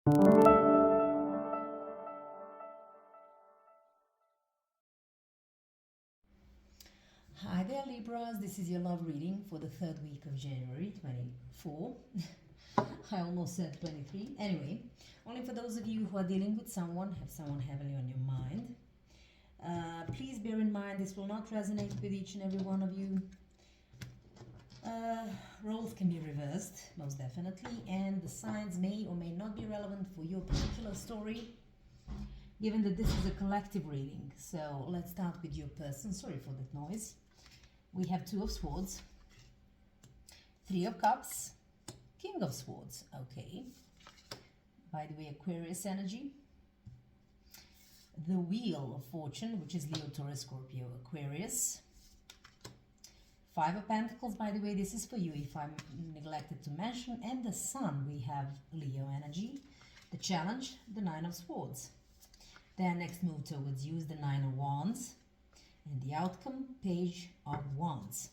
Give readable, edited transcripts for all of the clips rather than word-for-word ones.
Hi there, Libras. This is your love reading for the third week of January 24. I almost said 23. Anyway, only for those of you who are dealing with someone, have someone heavily on your mind. Please bear in mind this will not resonate with each and every one of you. Roles can be reversed, most definitely, and the signs may or may not be relevant for your particular story, given that this is a collective reading. So let's start with your person. Sorry for that noise. We have Two of Swords, Three of Cups, King of Swords. Okay. By the way, Aquarius energy. The Wheel of Fortune, which is Leo, Taurus, Scorpio, Aquarius. Five of Pentacles, by the way, this is for you if I neglected to mention. And the Sun, we have Leo energy. The Challenge, the Nine of Swords. Their next move towards you is the Nine of Wands. And the outcome, Page of Wands.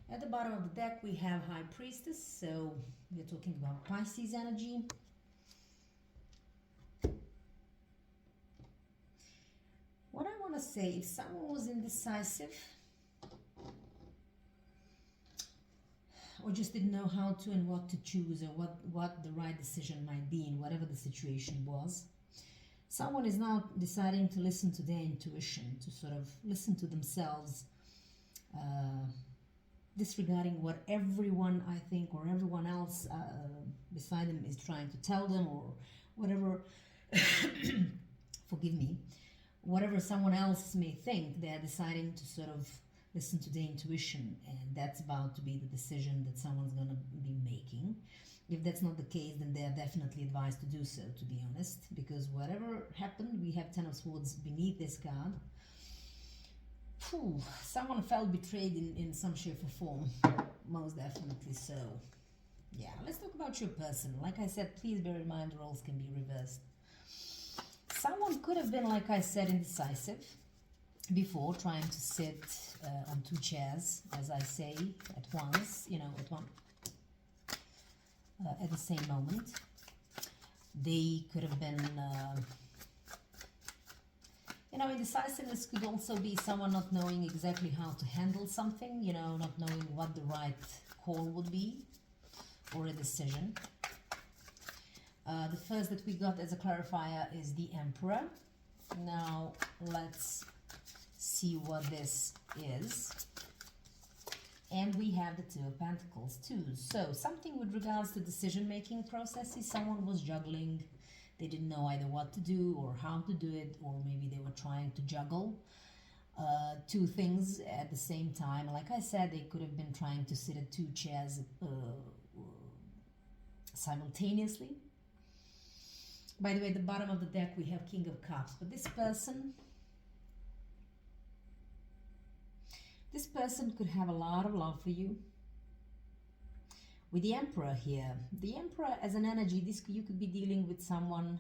At the bottom of the deck, we have High Priestess. So we're talking about Pisces energy. What I want to say, if someone was indecisive, or just didn't know how to and what to choose, or what the right decision might be in whatever the situation was, someone is now deciding to listen to their intuition, to sort of listen to themselves, disregarding what everyone, I think, or everyone else beside them is trying to tell them, or whatever, forgive me, whatever someone else may think. They're deciding to sort of listen to their intuition, and that's about to be the decision that someone's going to be making. If that's not the case, then they are definitely advised to do so, to be honest, because whatever happened, we have Ten of Swords beneath this card. Someone felt betrayed in some shape or form, most definitely so. Yeah, let's talk about your person. Like I said, please bear in mind roles can be reversed. Someone could have been, like I said, indecisive before, trying to sit on two chairs, as I say, at once, at the same moment. They could have been, indecisiveness could also be someone not knowing exactly how to handle something, not knowing what the right call would be, or a decision. The first that we got as a clarifier is the Emperor. Now, let's see what this is. And we have the Two of Pentacles too. So something with regards to decision-making processes, someone was juggling. They didn't know either what to do or how to do it, or maybe they were trying to juggle two things at the same time. Like I said, they could have been trying to sit at two chairs simultaneously. By the way, at the bottom of the deck, we have King of Cups. But this person could have a lot of love for you. With the Emperor here, the Emperor as an energy, you could be dealing with someone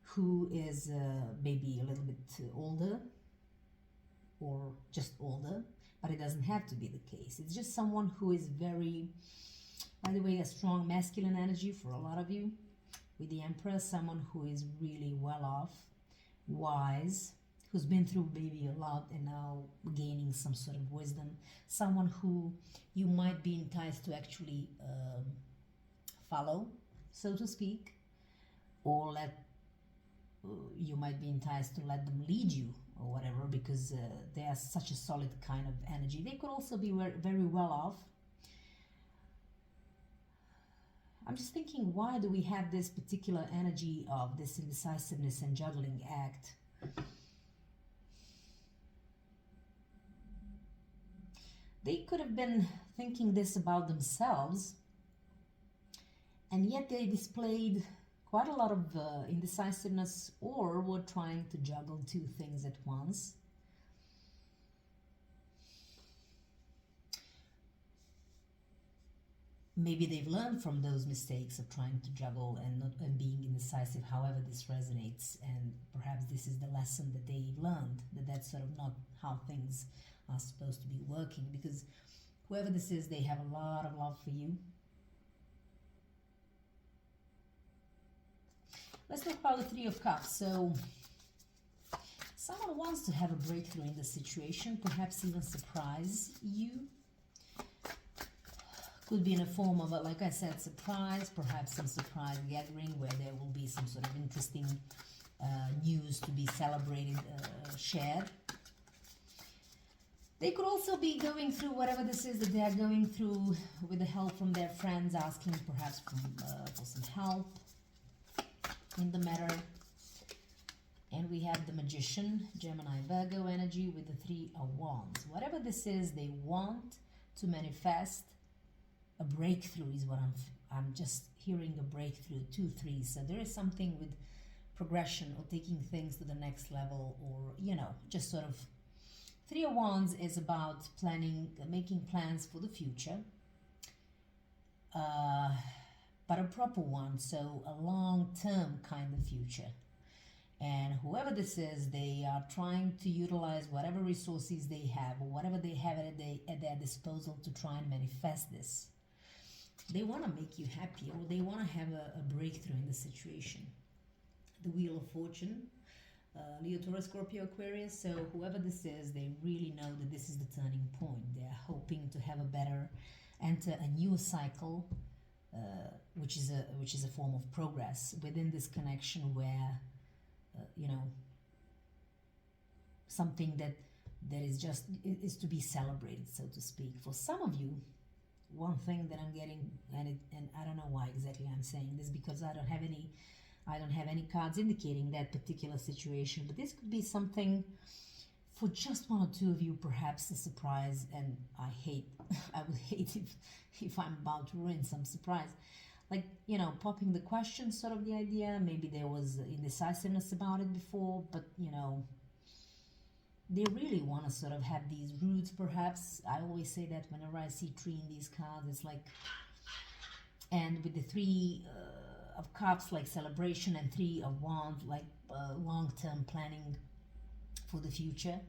who is maybe a little bit older, or just older, but it doesn't have to be the case. It's just someone who is very, by the way, a strong masculine energy for a lot of you. With the Emperor, someone who is really well off, wise, who's been through maybe a lot and now gaining some sort of wisdom. Someone who you might be enticed to actually follow, so to speak, or you might be enticed to let them lead you or whatever, because they are such a solid kind of energy. They could also be very well off. I'm just thinking, why do we have this particular energy of this indecisiveness and juggling act? They could have been thinking this about themselves, and yet they displayed quite a lot of indecisiveness, or were trying to juggle two things at once. Maybe they've learned from those mistakes of trying to juggle and being indecisive, however this resonates, and perhaps this is the lesson that they've learned, that that's sort of not how things are supposed to be working, because whoever this is, they have a lot of love for you. Let's talk about the Three of Cups. So someone wants to have a breakthrough in the situation, perhaps even surprise you. Could be in a form of, like I said, surprise, perhaps some surprise gathering where there will be some sort of interesting news to be celebrated, shared. They could also be going through whatever this is that they are going through with the help from their friends, asking perhaps for some help in the matter. And we have the Magician, Gemini, Virgo energy with the Three of Wands. Whatever this is, they want to manifest a breakthrough is what I'm just hearing, a breakthrough, 2 3. So there is something with progression or taking things to the next level, or, you know, just sort of. Three of Wands is about planning, making plans for the future, but a proper one, so a long-term kind of future. And whoever this is, they are trying to utilize whatever resources they have or whatever they have at their disposal to try and manifest this. They want to make you happy, or they want to have a breakthrough in the situation. The Wheel of Fortune, Leo, Taurus, Scorpio, Aquarius. So whoever this is, they really know that this is the turning point. They are hoping to have a better, enter a new cycle, which is a form of progress within this connection, where you know, something that is just is to be celebrated, so to speak. For some of you, one thing that I'm getting, and I don't know why exactly I'm saying this, because I don't have any cards indicating that particular situation, but this could be something for just one or two of you, perhaps a surprise. And I would hate if I'm about to ruin some surprise, like, you know, popping the question, sort of the idea. Maybe there was indecisiveness about it before, but, you know, they really want to sort of have these roots, perhaps. I always say that whenever I see tree in these cards, it's like, and with the Three of Cups, like celebration, and Three of Wands, like long-term planning for the future.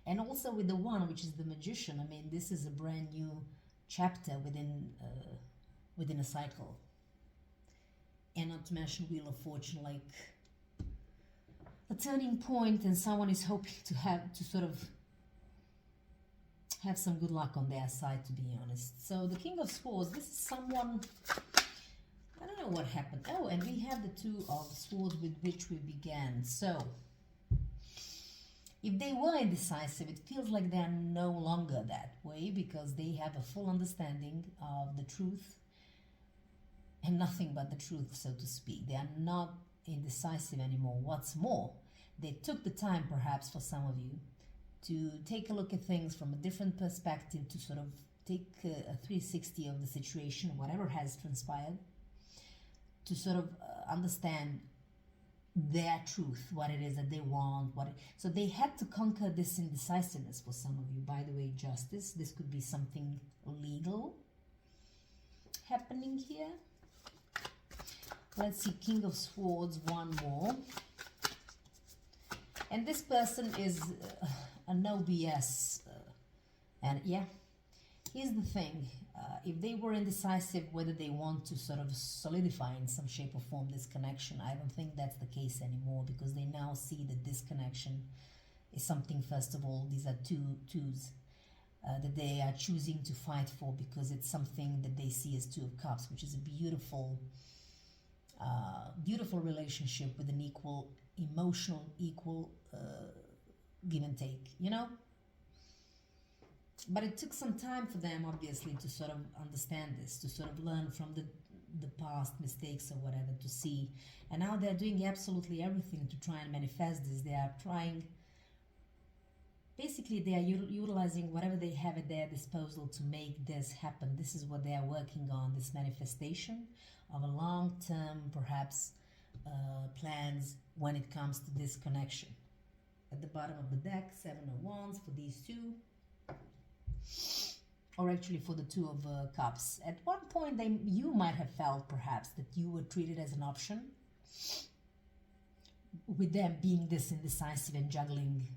And also with the One, which is the Magician, I mean, this is a brand new chapter within a cycle. And not to mention Wheel of Fortune, like a turning point, and someone is hoping to sort of have some good luck on their side, to be honest. So the King of Swords, this is someone, I don't know what happened. Oh, and we have the Two of Swords with which we began. So if they were indecisive, it feels like they are no longer that way, because they have a full understanding of the truth and nothing but the truth, so to speak. They are not indecisive anymore. What's more, they took the time, perhaps for some of you, to take a look at things from a different perspective, to sort of take a 360 of the situation, whatever has transpired, to sort of understand their truth, what it is that they want, so they had to conquer this indecisiveness for some of you. By the way, Justice, this could be something legal happening here. Let's see, King of Swords, one more. And this person is a no BS. And yeah, here's the thing. If they were indecisive whether they want to sort of solidify in some shape or form this connection, I don't think that's the case anymore, because they now see that this connection is something, first of all, these are twos that they are choosing to fight for, because it's something that they see as Two of Cups, which is a beautiful relationship with an equal give and take, you know. But it took some time for them, obviously, to sort of understand this, to sort of learn from the past mistakes or whatever, to see. And now they're doing absolutely everything to try and manifest this. They are trying, basically they are utilizing whatever they have at their disposal to make this happen. This is what they are working on, this manifestation of a long-term, perhaps, plans when it comes to this connection. At the bottom of the deck, Seven of Wands for these two. Or actually for the Two of Cups. At one point, you might have felt perhaps that you were treated as an option, with them being this indecisive and juggling,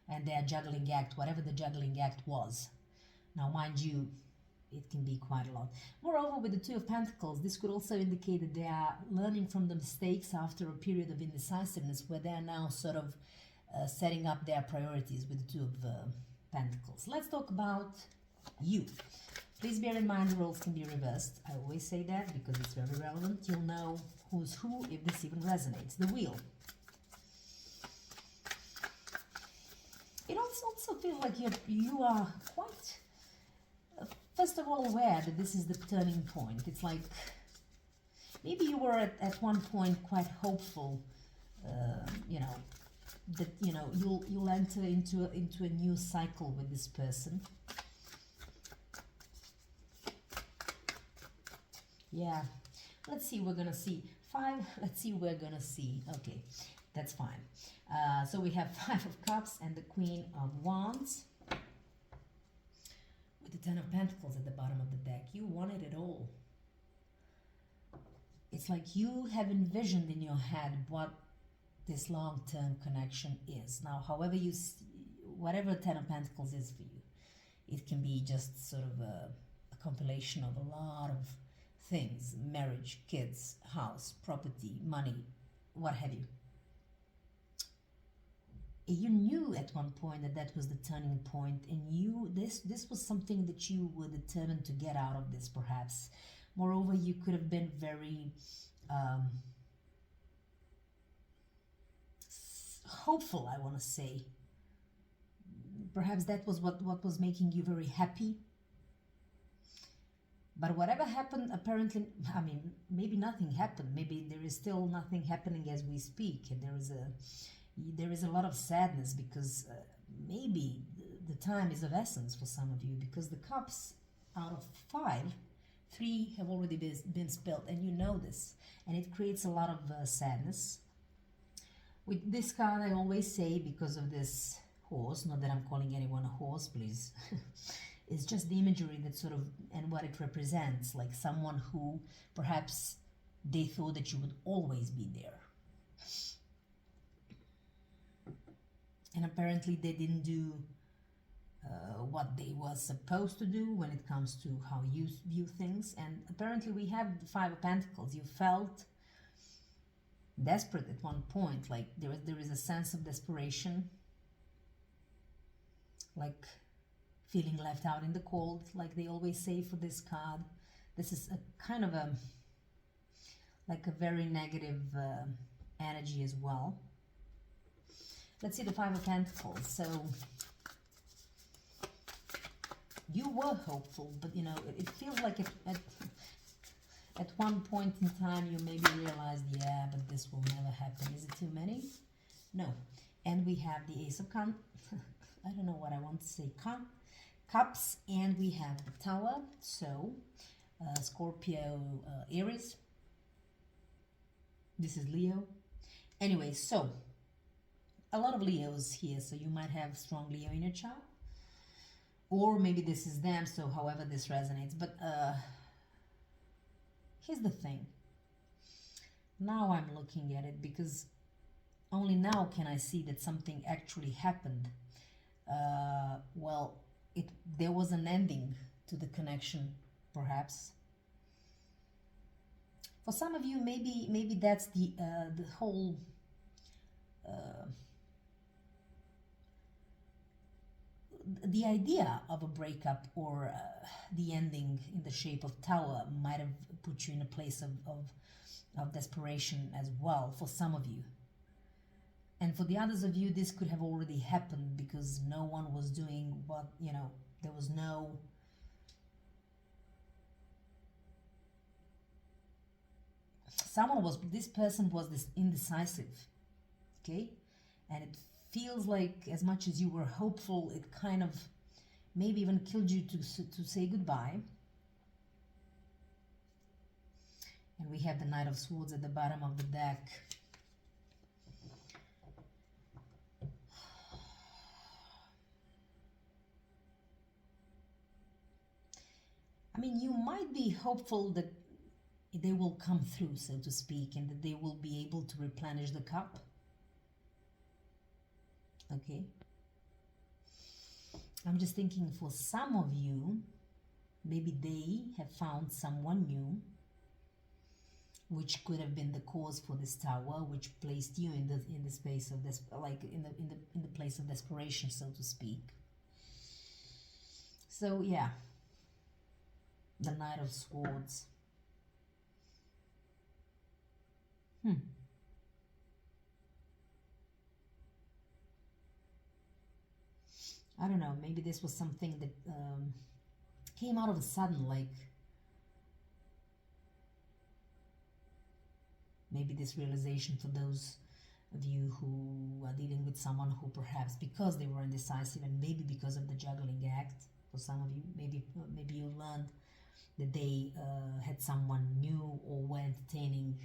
and their juggling act, whatever the juggling act was. Now, mind you, it can be quite a lot. Moreover, with the Two of Pentacles, this could also indicate that they are learning from the mistakes after a period of indecisiveness, where they are now sort of setting up their priorities with the Two of Pentacles. Let's talk about you. Please bear in mind the roles can be reversed. I always say that because it's very relevant. You'll know who's who if this even resonates. The Wheel. It also feels like you are quite, first of all, aware that this is the turning point. It's like maybe you were at one point quite hopeful, you know, that you'll enter into a new cycle with this person. Yeah, let's see, we're gonna see 5. Let's see, we're gonna see. Okay, that's fine. So we have 5 of Cups and the Queen of Wands with the 10 of Pentacles at the bottom of the deck. You wanted it all. It's like you have envisioned in your head what this long-term connection is. Now, however whatever 10 of Pentacles is for you, it can be just sort of a compilation of a lot of things: marriage, kids, house, property, money, what have you. You knew at one point that was the turning point, and this was something that you were determined to get out of this, perhaps. Moreover, you could have been very hopeful, I want to say. Perhaps that was what was making you very happy. But whatever happened, apparently, I mean, maybe nothing happened. Maybe there is still nothing happening as we speak, and there is a lot of sadness because maybe the time is of essence for some of you, because the Cups, out of 5, 3 have already been spilled, and you know this, and it creates a lot of sadness. With this card, I always say, because of this horse, not that I'm calling anyone a horse, please. It's just the imagery that sort of, and what it represents, like someone who perhaps they thought that you would always be there. And apparently they didn't do what they were supposed to do when it comes to how you view things. And apparently we have the 5 of Pentacles. You felt desperate at one point, like there is a sense of desperation, like feeling left out in the cold, like they always say for this card. This is a kind of like a very negative energy as well. Let's see the 5 of Pentacles. So you were hopeful, but you know, it feels like at one point in time you maybe realized, yeah, but this will never happen. Is it too many? No. And we have the Ace of I don't know what I want to say. Cups, and we have the Tower. So Scorpio, Aries. This is Leo. Anyway, so a lot of Leos here, so you might have strong Leo in your chart, or maybe this is them, so however this resonates. But here's the thing. Now I'm looking at it, because only now can I see that something actually happened. Well, there was an ending to the connection, perhaps. For some of you, maybe that's the whole the idea of a breakup, or the ending in the shape of Tower might have put you in a place of desperation as well, for some of you. And for the others of you, this could have already happened, because no one was doing what, you know, there was no this person was this indecisive, okay? And it feels like, as much as you were hopeful, it kind of maybe even killed you to say goodbye. And we have the Knight of Swords at the bottom of the deck. I mean, you might be hopeful that they will come through, so to speak, and that they will be able to replenish the cup. Okay. I'm just thinking, for some of you, Maybe they have found someone new, which could have been the cause for this tower, which placed you in the space of this, like in the place of desperation, so to speak. So yeah, the Knight of Swords. I don't know, maybe this was something that came out of a sudden, like maybe this realization for those of you who are dealing with someone who perhaps because they were indecisive and maybe because of the juggling act, for some of you, maybe you learned that they had someone new or were entertaining,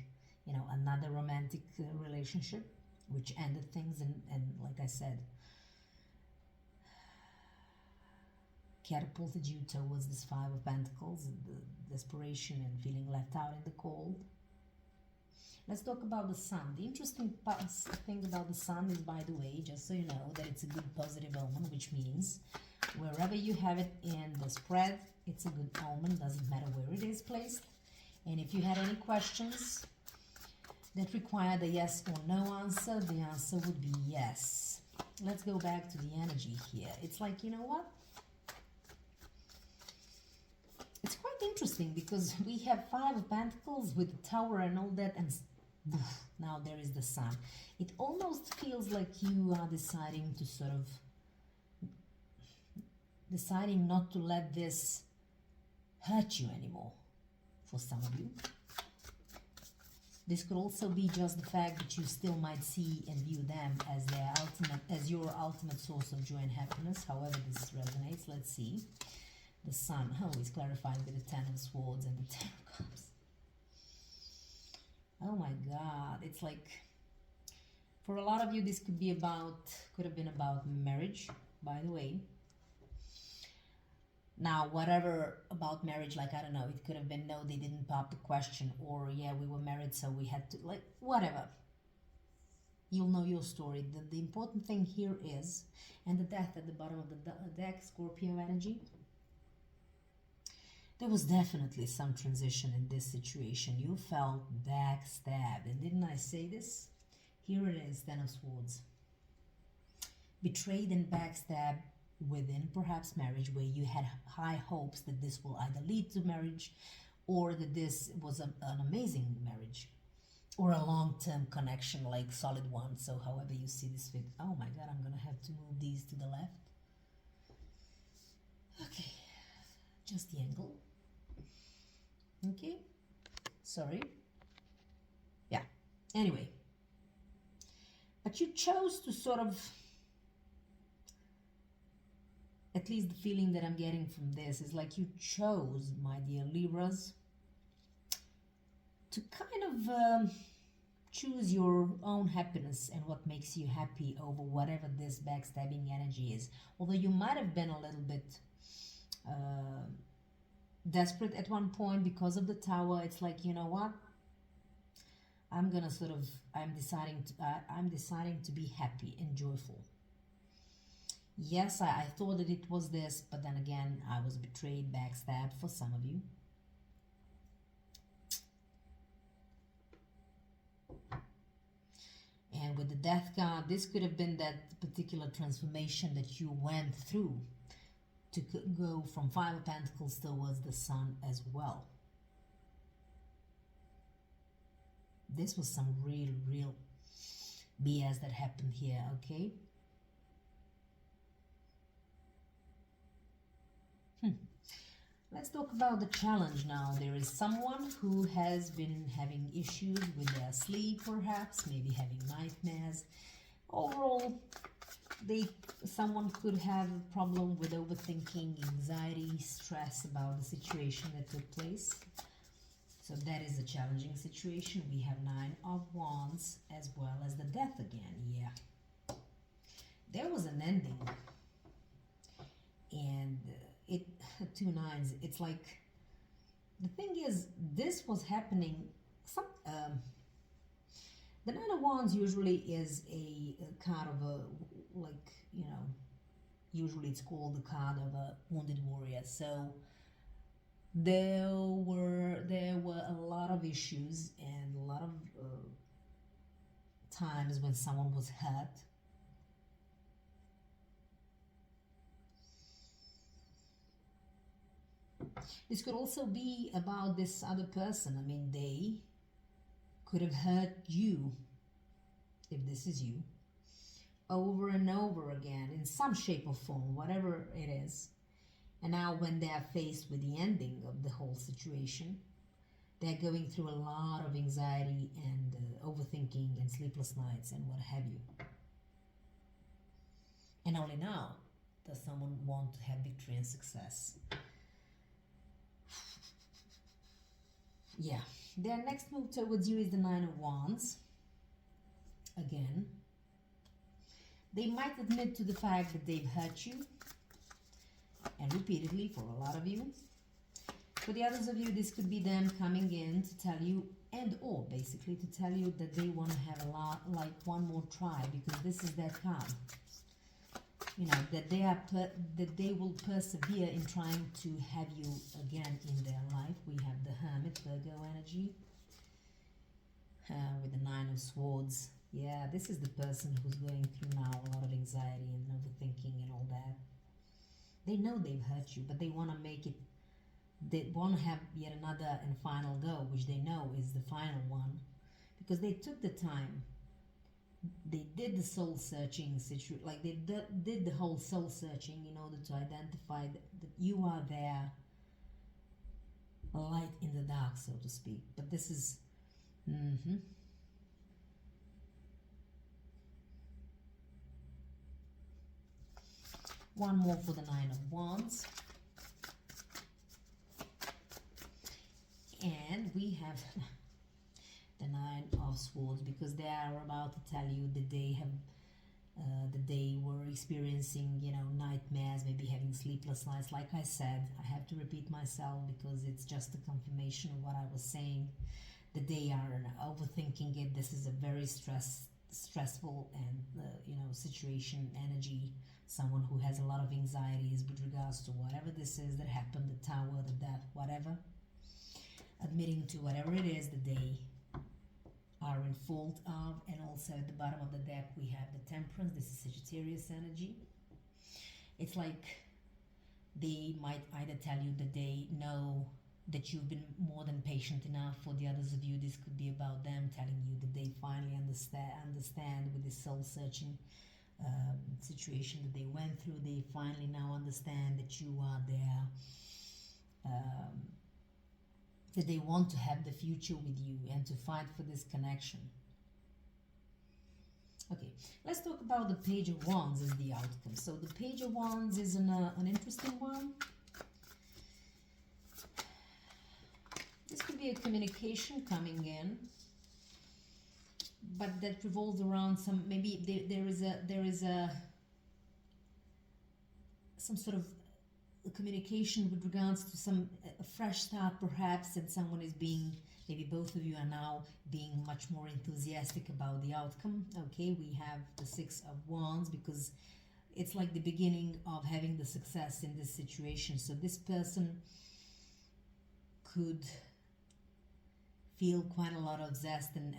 you know, another romantic relationship, which ended things and like I said, catapulted you towards this Five of Pentacles, the desperation and feeling left out in the cold. Let's talk about the Sun. The interesting thing about the Sun is, by the way, just so you know, that it's a good positive omen, which means wherever you have it in the spread, it's a good omen, doesn't matter where it is placed. And if you had any questions that required a yes or no answer, the answer would be yes. Let's go back to the energy here. It's like, you know what? It's quite interesting because we have Five of Pentacles with the Tower and all that, and now there is the Sun. It almost feels like you are deciding to sort of deciding not to let this hurt you anymore, for some of you. This could also be just the fact that you still might see and view them as their ultimate, as your ultimate source of joy and happiness. However this resonates, let's see. The Sun, is clarified with the Ten of Swords and the Ten of Cups. Oh my God, it's like, for a lot of you, this could have been about marriage, by the way. Now, whatever about marriage, like, I don't know, it could have been, no, they didn't pop the question, or, yeah, we were married, so we had to, like, whatever. You'll know your story. The important thing here is, and the Death at the bottom of the deck, Scorpio energy, there was definitely some transition in this situation. You felt backstabbed, and didn't I say this? Here it is, Ten of Swords. Betrayed and backstabbed within perhaps marriage, where you had high hopes that this will either lead to marriage or that this was an amazing marriage or a long-term connection, like solid one. So however you see this fit. Oh my God, I'm gonna have to move these to the left. Okay, just the angle. Okay, sorry. Yeah, anyway, but you chose to sort of, at least the feeling that I'm getting from this is like you chose, my dear Libras, to kind of choose your own happiness and what makes you happy over whatever this backstabbing energy is. Although you might have been a little bit desperate at one point because of the Tower. It's like, you know what? I'm deciding to be happy and joyful. Yes, I thought that it was this, but then again, I was betrayed, backstabbed for some of you. And with the Death card, this could have been that particular transformation that you went through to go from Five of Pentacles towards the Sun as well. This was some real BS that happened here, okay? Let's talk about the challenge now. There is someone who has been having issues with their sleep, perhaps, maybe having nightmares. Overall, someone could have a problem with overthinking, anxiety, stress about the situation that took place. So that is a challenging situation. We have Nine of Wands as well as the Death again. Yeah. There was an ending. And two nines, it's like, the thing is, this was happening, the Nine of Wands usually is a card of a, like, you know, usually it's called the card of a wounded warrior. So There were a lot of issues and a lot of times when someone was hurt. This could also be about this other person. I mean, they could have hurt you, if this is you, over and over again in some shape or form, whatever it is. And now when they are faced with the ending of the whole situation, they're going through a lot of anxiety and overthinking and sleepless nights and what have you. And only now does someone want to have victory and success. Yeah, their next move towards you is the Nine of Wands. Again, they might admit to the fact that they've hurt you, and repeatedly for a lot of you. For the others of you, this could be them coming in to tell you, and or basically to tell you that they want to have a lot, like one more try, because this is their card. You know, that they will persevere in trying to have you again in their life. We have the Hermit, Virgo energy, with the Nine of Swords. Yeah, this is the person who's going through now a lot of anxiety and overthinking and all that. They know they've hurt you, but they want to make it, they want to have yet another and final go, which they know is the final one, because they took the time. They did the soul searching situation, like they did the whole soul searching in order to identify that you are their light in the dark, so to speak. But this is one more for the Nine of Wands. And we have the Nine of Swords, because they are about to tell you that they have that they were experiencing, you know, nightmares, maybe having sleepless nights. Like I said, I have to repeat myself because it's just a confirmation of what I was saying, that they are overthinking it. This is a very stressful and you know, situation, energy. Someone who has a lot of anxieties with regards to whatever this is that happened, the Tower, the death, whatever. Admitting to whatever it is that they are in fault of. And also at the bottom of the deck we have the Temperance. This is Sagittarius energy. It's like they might either tell you that they know that you've been more than patient enough. For the others of you, this could be about them telling you that they finally understand with this soul searching situation that they went through. They finally now understand that you are there, that they want to have the future with you and to fight for this connection. Okay, let's talk about the Page of Wands as the outcome. So the Page of Wands is an interesting one. This could be a communication coming in, but that revolves around some, maybe there is some sort of communication with regards to some a fresh start perhaps, and someone is being, maybe both of you are now being much more enthusiastic about the outcome. Okay, we have the Six of Wands because it's like the beginning of having the success in this situation. So this person could feel quite a lot of zest and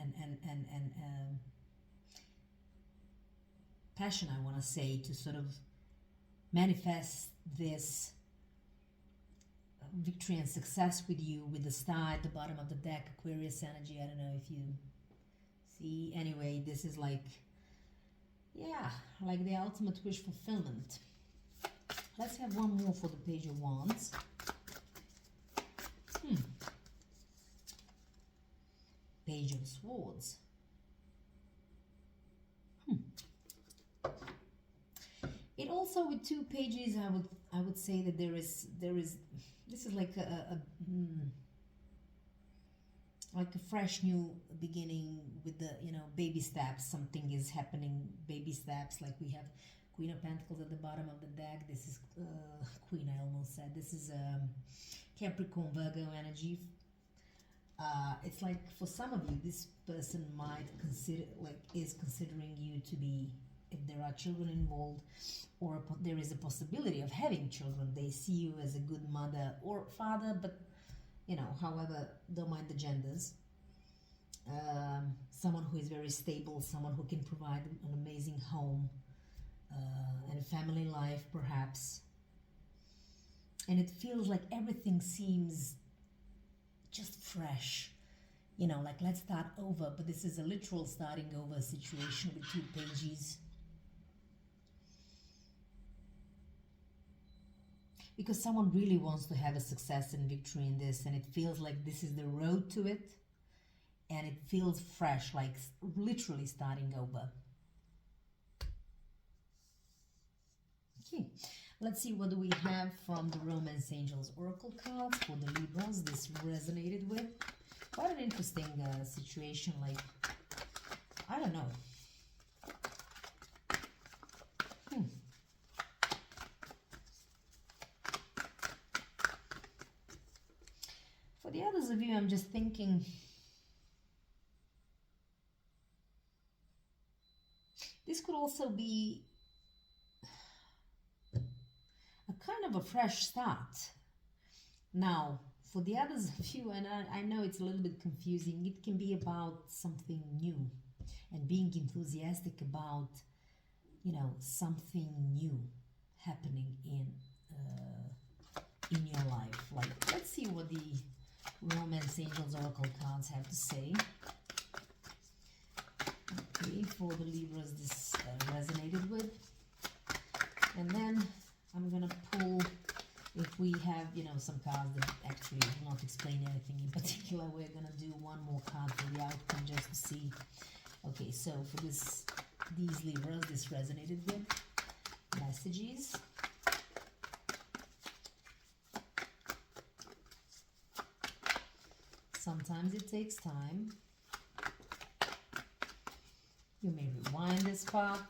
passion, I want to say, to sort of manifest this victory and success with you, with the star at the bottom of the deck, Aquarius energy. I don't know if you see. Anyway, this is like, yeah, like the ultimate wish fulfillment. Let's have one more for the Page of Wands. Page of Swords. It also, with two pages, I would say that there is this is like a fresh new beginning with the, you know, baby steps. Something is happening, baby steps. Like we have Queen of Pentacles at the bottom of the deck. This is Queen, I almost said. This is Capricorn, Virgo energy. It's like for some of you, this person might consider, like, is considering you to be, if there are children involved, or there is a possibility of having children, they see you as a good mother or father, but however, don't mind the genders. Someone who is very stable, someone who can provide an amazing home and a family life, perhaps. And it feels like everything seems just fresh. Like let's start over, but this is a literal starting over situation with 2 pages. Because someone really wants to have a success and victory in this, and it feels like this is the road to it, and it feels fresh, like literally starting over. Okay, let's see what do we have from the Romance Angels Oracle cards for the Libras this resonated with. Quite an interesting situation, like, I don't know. For the others of you, I'm just thinking, this could also be a kind of a fresh start. Now, for the others of you, and I know it's a little bit confusing, it can be about something new and being enthusiastic about, something new happening in your life. Like, let's see what the Romance Angels Oracle cards have to say. Okay, for the Libras, this resonated with. And then I'm gonna pull, if we have, some cards that actually do not explain anything in particular, we're gonna do one more card for the outcome just to see. Okay, so for these Libras, this resonated with messages. Sometimes it takes time. You may rewind this part.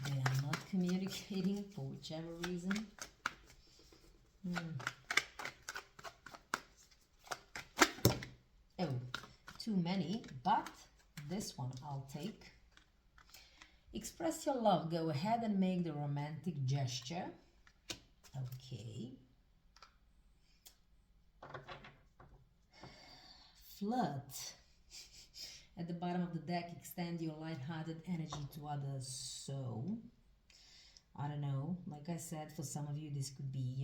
They are not communicating for whichever reason. Oh, too many, but this one I'll take. Express your love. Go ahead and make the romantic gesture. Okay. Flirt. At the bottom of the deck, extend your light-hearted energy to others. So, I don't know. Like I said, for some of you, this could be,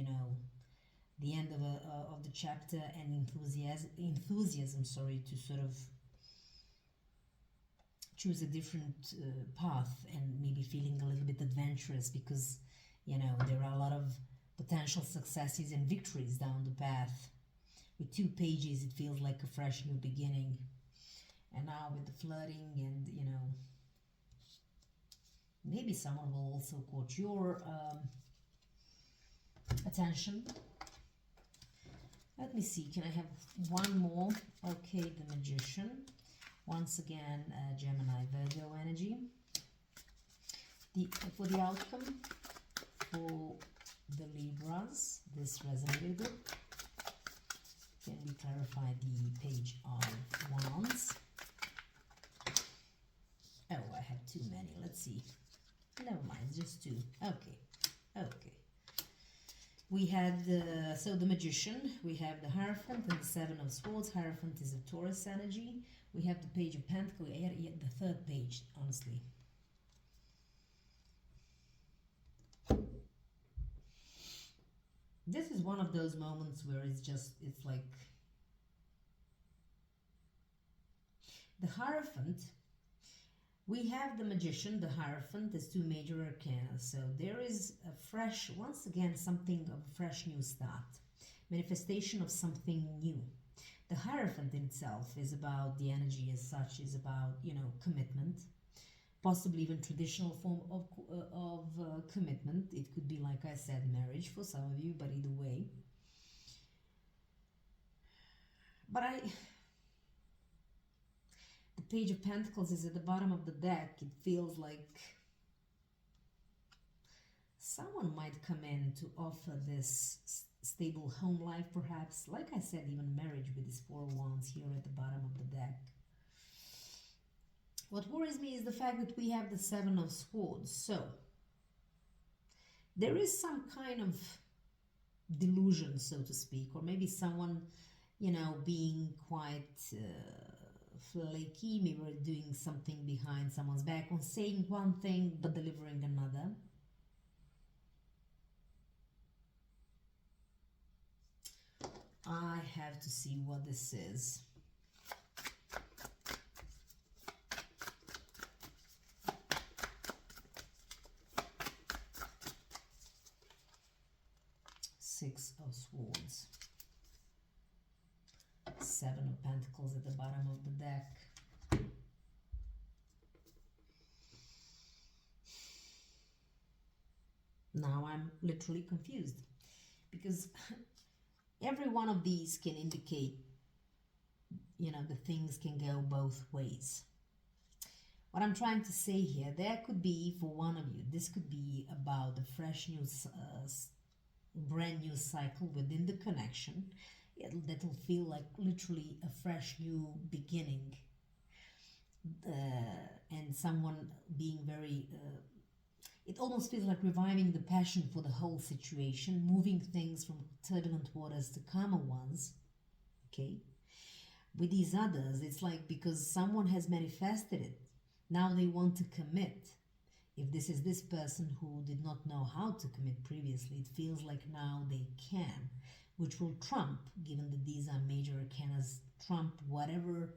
the end of the chapter and enthusiasm, to sort of choose a different path and maybe feeling a little bit adventurous because, there are a lot of potential successes and victories down the path. With 2 pages, it feels like a fresh new beginning. And now with the flirting and, maybe someone will also quote your attention. Let me see, can I have one more? Okay, the Magician. Once again, Gemini, Virgo energy. For the outcome, for the Libras, this resonated with. Can we clarify the Page of Wands? Oh, I have too many. Let's see. Never mind, just 2. Okay. We had the Magician. We have the Hierophant and the 7 of Swords. Hierophant is a Taurus energy. We have the Page of Pentacles. The 3rd page, honestly. This is one of those moments where it's like the Hierophant. We have the Magician, the Hierophant, as 2 major arcana. So there is a fresh, once again, something of a fresh new start. Manifestation of something new. The Hierophant in itself is about the energy as such, is about, commitment. Possibly even traditional form of commitment. It could be, like I said, marriage for some of you, but either way. But the Page of Pentacles is at the bottom of the deck. It feels like someone might come in to offer this stable home life, perhaps. Like I said, even marriage with these 4 wands here at the bottom of the deck. What worries me is the fact that we have the 7 of Swords. So, There is some kind of delusion, so to speak, or maybe someone, you know, being quite flaky, maybe doing something behind someone's back, or saying one thing but delivering another. I have to see what this is. Six of Swords. Seven of Pentacles at the bottom of the deck. Now I'm literally confused because every one of these can indicate, you know, the things can go both ways. What I'm trying to say here, there could be, for one of you, this could be about a fresh new, brand new cycle within the connection. That'll feel like literally a fresh new beginning. And someone being very... it almost feels like reviving the passion for the whole situation, moving things from turbulent waters to calmer ones, okay? With these others, it's like because someone has manifested it, now they want to commit. If this is this person who did not know how to commit previously, it feels like now they can, which will trump, given that these are major arcanas, trump whatever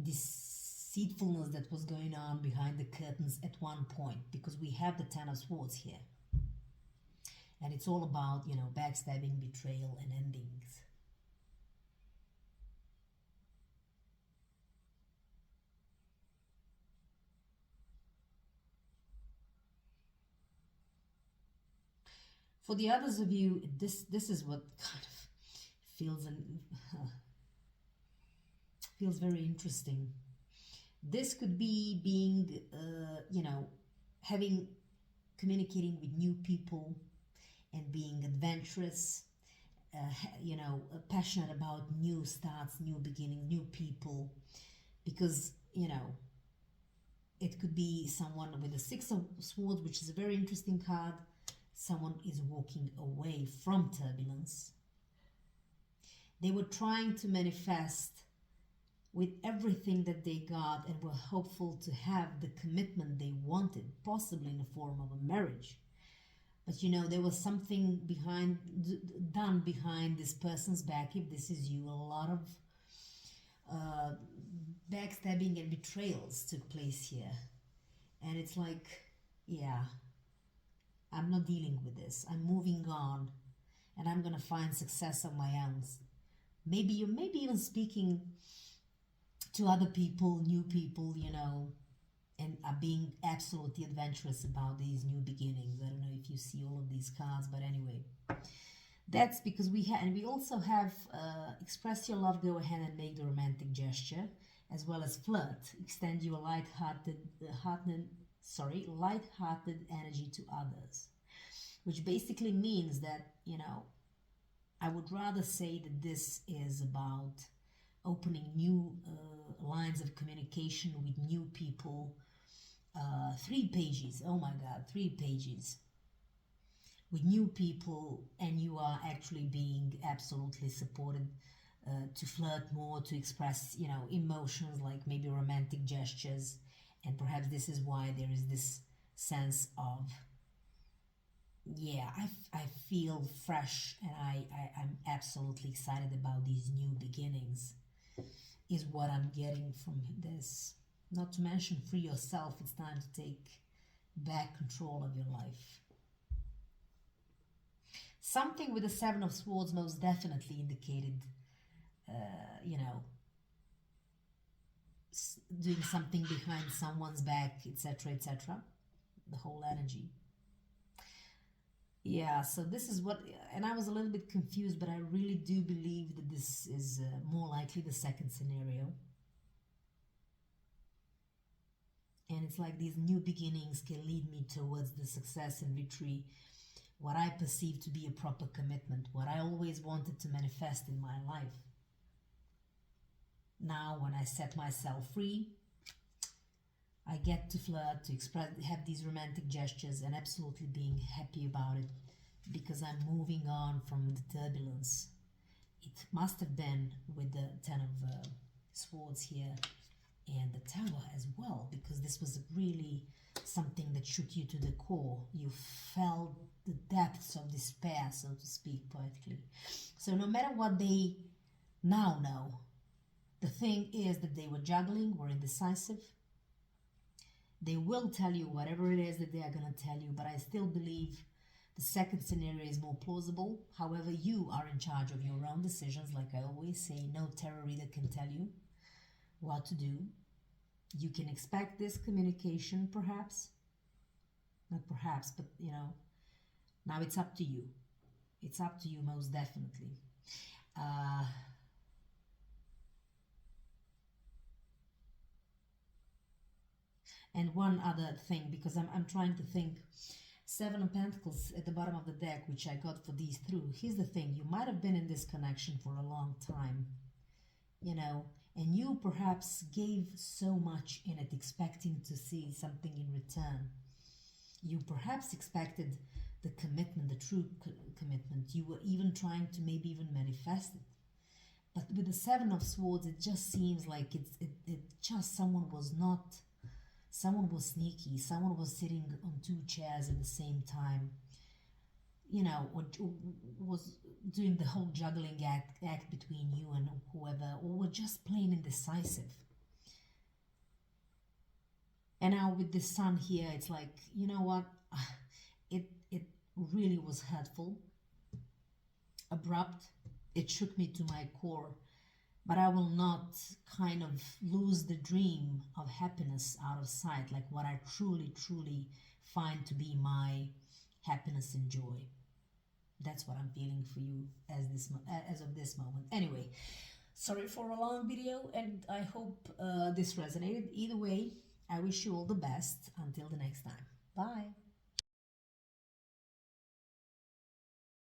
deceitfulness that was going on behind the curtains at one point, because we have the Ten of Swords here. And it's all about, you know, backstabbing, betrayal, and endings. For the others of you, this is what kind of feels very interesting. This could be being, you know, communicating with new people and being adventurous, you know, passionate about new starts, new beginnings, new people, because, you know, it could be someone with the Six of Swords, which is a very interesting card. Someone is walking away from turbulence. They were trying to manifest with everything that they got and were hopeful to have the commitment they wanted, possibly in the form of a marriage. But, you know, there was something done behind this person's back. If this is you, a lot of backstabbing and betrayals took place here. And it's like, yeah, I'm not dealing with this. I'm moving on, and I'm going to find success on my own. Maybe you may be even speaking to other people, new people, you know, and are being absolutely adventurous about these new beginnings. I don't know if you see all of these cards, but anyway, that's because we also have express your love, go ahead and make the romantic gesture, as well as flirt, extend your light-hearted energy to others, which basically means that, you know, I would rather say that this is about opening new lines of communication with new people. 3 pages, oh my God, 3 pages with new people, and you are actually being absolutely supported to flirt more, to express, you know, emotions like maybe romantic gestures. And perhaps this is why there is this sense of, yeah, I feel fresh, and I'm absolutely excited about these new beginnings, is what I'm getting from this. Not to mention, free yourself. It's time to take back control of your life. Something with the Seven of Swords most definitely indicated, you know, doing something behind someone's back, etc., etc. The whole energy. Yeah, so this is what, and I was a little bit confused, but I really do believe that this is more likely the second scenario. And it's like these new beginnings can lead me towards the success and victory, what I perceive to be a proper commitment, what I always wanted to manifest in my life. Now, when I set myself free, I get to flirt, to express, have these romantic gestures, and absolutely being happy about it because I'm moving on from the turbulence. It must have been with the Ten of Swords here and the Tower as well, because this was really something that shook you to the core. You felt the depths of despair, so to speak, poetically. So no matter what they now know, the thing is that they were juggling, were indecisive. They will tell you whatever it is that they are going to tell you, but I still believe the second scenario is more plausible. However, you are in charge of your own decisions. Like I always say, no tarot reader can tell you what to do. You can expect this communication, perhaps. Not perhaps, but now it's up to you. It's up to you, most definitely. And one other thing, because I'm trying to think. Seven of Pentacles at the bottom of the deck, which I got for these through. Here's the thing. You might have been in this connection for a long time, and you perhaps gave so much in it, expecting to see something in return. You perhaps expected the commitment, the true commitment. You were even trying to maybe even manifest it. But with the Seven of Swords, it just seems like it just someone was sneaky, someone was sitting on two chairs at the same time, or was doing the whole juggling act between you and whoever, or were just plain indecisive. And now with this Sun here, it's like, you know what, it really was hurtful, abrupt, it shook me to my core. But I will not kind of lose the dream of happiness out of sight, like what I truly, truly find to be my happiness and joy. That's what I'm feeling for you as of this moment. Anyway, sorry for a long video, and I hope this resonated. Either way, I wish you all the best. Until the next time. Bye.